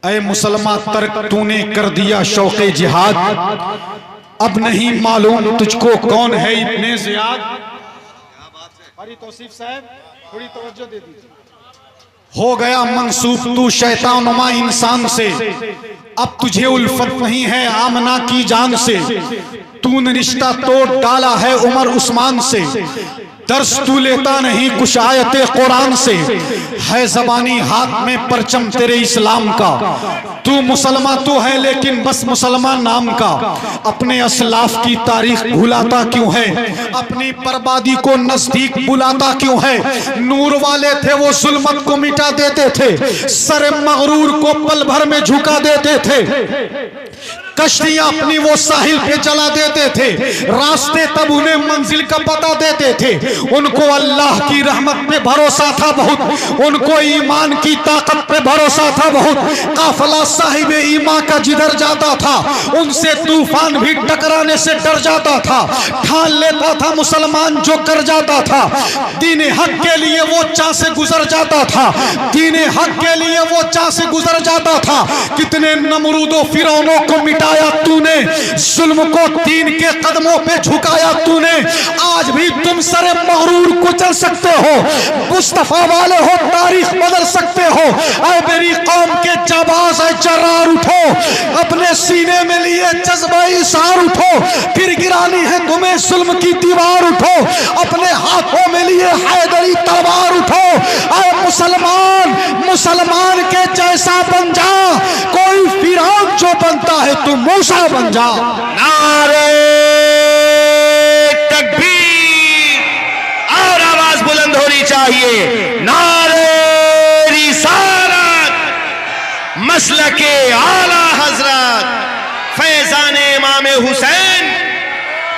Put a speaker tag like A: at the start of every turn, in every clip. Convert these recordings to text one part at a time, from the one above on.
A: ऐ मुसलमान तर्क तूने कर दिया शौक़े जिहाद, अब नहीं मालूम तुझको कौन है इब्ने ज़ियाद। बड़ी तौसीफ साहब, थोड़ी तवज्जो दे दीजिए। हो गया मंसूख तू शैतानुमा इंसान से, अब तुझे उल्फत नहीं है आमना की जान से। तूने रिश्ता तोड़ डाला है उमर उस्मान से, दर्स तू लेता नहीं कुछ आयते कुरान से। है ज़बानी हाथ में परचम तेरे इस्लाम का, तू मुसलमान तो है लेकिन बस मुसलमान नाम का। अपने असलाफ की तारीख भुलाता क्यों है, अपनी बर्बादी को नजदीक बुलाता क्यों है। नूर वाले थे वो जुल्मत को मिटा देते थे, सर मगरूर को पल भर में झुका देते थे। कश्तियां अपनी वो साहिल पे चला देते थे, रास्ते तब उन्हें मंजिल का पता देते थे। उनको अल्लाह की रहमत पे भरोसा था बहुत, उनको ईमान की ताकत पे भरोसा था बहुत। काफिला साहिब ईमान का जिधर जाता था, उनसे तूफान भी टकराने से डर जाता था। ठान लेता था मुसलमान जो कर जाता था, दीन हक के लिए वो चाह से गुजर जाता था, दीन हक के लिए वो चाह से गुजर जाता था। कितने नमरूदों फिरौनों को मिटाया तूने, जुल्म को दीन के कदमों पे झुकाया तूने। आज भी तुम सरे मगरूर को चल सकते हो, मुस्तफा वाले हो तारीख बदल सकते हो। ऐ मेरी कौम के जाबाज ऐ जर्रार उठो, अपने सीने में लिए जज्बा इसार उठो। फिर गिरानी है तुम्हें जुल्म की दीवार, उठो अपने हाथों में लिए हैदरी तलवार उठो। ऐ मुसलमान, मुसलमान के जैसा बन जा, कोई फिरौन जो बनता है तू मूसा बन जा।
B: नारे तकबीर, और आवाज बुलंद होनी चाहिए। नारे रिसालत, मसलके आला हजरत फैजान इमाम हुसैन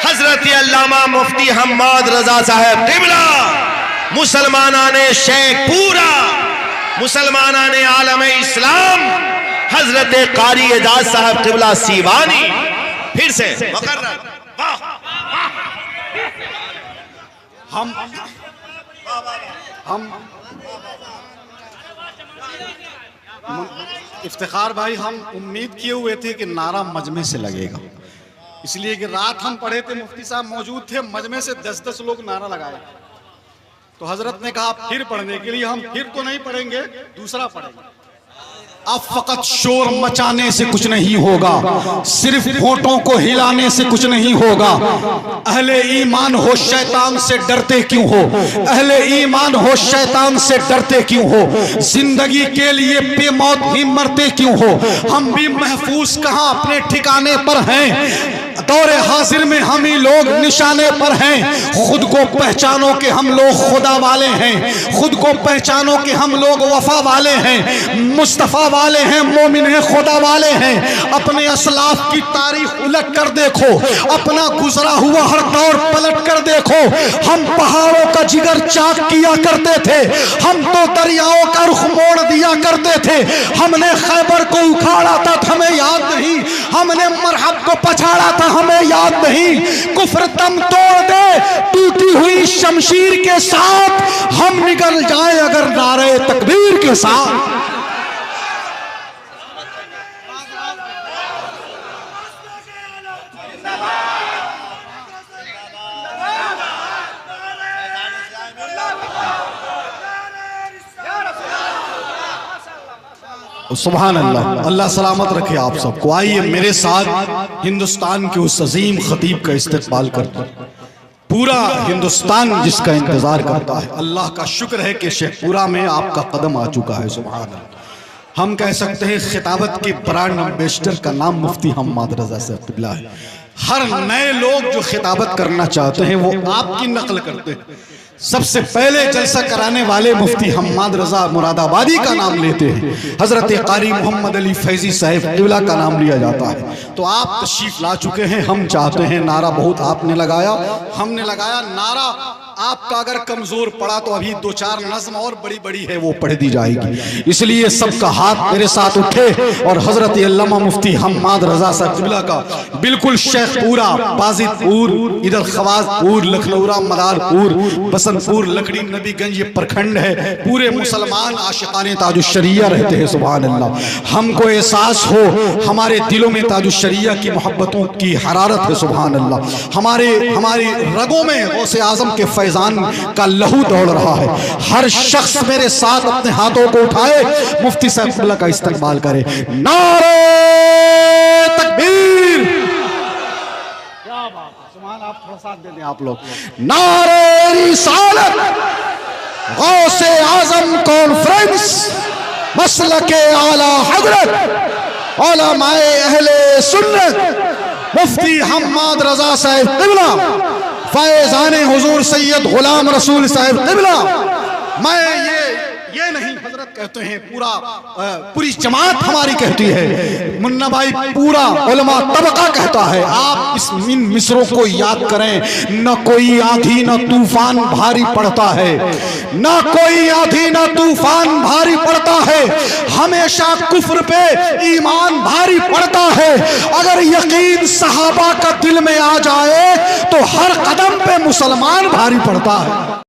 B: हजरत अल्लामा मुफ्ती हम्माद रजा साहब क़िबला, मुसलमानाने शेख पूरा, मुसलमानाने आलम इस्लाम हजरत कारी एजाज साहब क़िबला सीवानी। फिर से मुकर्रर।
A: इफ्तिखार भाई, हम उम्मीद किए हुए थे कि नारा मजमे से लगेगा, इसलिए कि रात हम पढ़े थे, मुफ्ती साहब मौजूद थे, मजमे से 10-10 लोग नारा लगाए। तो हजरत ने कहा फिर पढ़ने के लिए, हम फिर तो नहीं पढ़ेंगे, दूसरा पढ़ेंगे। अब फकत शोर मचाने से कुछ नहीं होगा, सिर्फ होठों को हिलाने से कुछ नहीं होगा। अहले ईमान हो शैतान से डरते क्यों हो, अहले ईमान हो शैतान से डरते क्यों हो। जिंदगी के लिए बेमौत ही मरते क्यों हो। हम भी महफूज कहाँ अपने ठिकाने पर हैं, दौरे हाजिर में हम ही लोग निशाने पर हैं। खुद को पहचानो कि हम लोग खुदा वाले हैं, खुद को पहचानो कि हम लोग वफा वाले हैं, मुस्तफा वाले हैं, मोमिन हैं, खुदा वाले हैं। अपने असलाफ की तारीख उलट कर देखो, अपना गुजरा हुआ हर दौर पलट कर देखो। हम पहाड़ों का जिगर चाक किया करते थे, हम तो दरियाओं का रुख मोड़ दिया करते थे। हमने खैबर को उखाड़ा था, हमें याद नहीं, हमने मरहब को पछाड़ा था, हमें याद नहीं। कुफ्र दम तोड़ दे टूटी हुई शमशीर के साथ, हम निकल जाए अगर नारे तकबीर के साथ। सुभान अल्लाह, अल्लाह सलामत रखे आप सबको। आइए मेरे साथ हिंदुस्तान के उस अजीम खतीब का इस्तकबाल करते हैं। पूरा हिंदुस्तान जिसका इंतजार करता है। अल्लाह का शुक्र है कि शेखपुरा में आपका कदम आ चुका है। सुभान अल्लाह। हम कह सकते हैं खिताबत के ब्रांड एम्बेसडर का नाम मुफ्ती हम्माद रजा साहब क़िबला है। हर नए लोग जो खिताबत करना चाहते हैं वो आपकी नकल करते हैं। सबसे पहले जलसा कराने वाले मुफ्ती हम्माद रजा मुरादाबादी का नाम लेते हैं, हजरत कारी मोहम्मद अली फैजी साहब क़िबला का नाम लिया जाता है। तो आप तशरीफ ला चुके हैं, हम चाहते हैं नारा बहुत आपने लगाया, हमने लगाया नारा आपका अगर कमजोर पड़ा तो अभी 2-4 नज़्म और बड़ी बड़ी है वो पढ़ दी जाएगी। इसलिए सबका हाथ मेरे साथ उठे और हजरत अल्लामा मुफ्ती हम्माद रजा साहब क़िबला का बिल्कुल शेखपुरा, बाजिदपुर, इधर खवासपुर, लखनऊरा, मदारपुर, बसंतपुर, लकड़ी नबीगंज ये प्रखंड है। पूरे मुसलमान आशिकाने ताजुश्शरिया रहते हैं। सुभान अल्लाह। हमको एहसास हो हमारे दिलों में ताजुश्शरिया की मोहब्बतों की हरारत है। सुभान अल्लाह। हमारी रगों में गौसे आजम के फैजान का लहू दौड़ रहा है। हर शख्स मेरे साथ अपने हाथों को उठाए, मुफ्ती साहब क़िबला का इस्तकबाल करे। नारे तकबीर। क्या बात है, सुभान। आप थोड़ा साथ दे दें आप लोग। नारे रिसालत, गौसे आजम कॉन्फ्रेंस, मसलके आला हज़रत, उलमाए अहले सुन्नत, मुफ्ती हम्माद रजा साहब क़िबला, फैज़ाने हुजूर सैयद गुलाम रसूल साहब क़िबला। मैं ये नहीं हजरत कहते हैं, पूरी जमात हमारी कहती है, मुन्ना भाई पूरा उलमा तबका कहता है। आप इन मिसरों को याद करें। न कोई आंधी न तूफान भारी पड़ता है, न कोई आंधी न तूफान भारी पड़ता है, हमेशा कुफ्र पे ईमान भारी पड़ता है। अगर यकीन सहाबा का दिल में आ जाए तो हर कदम पे मुसलमान भारी पड़ता है।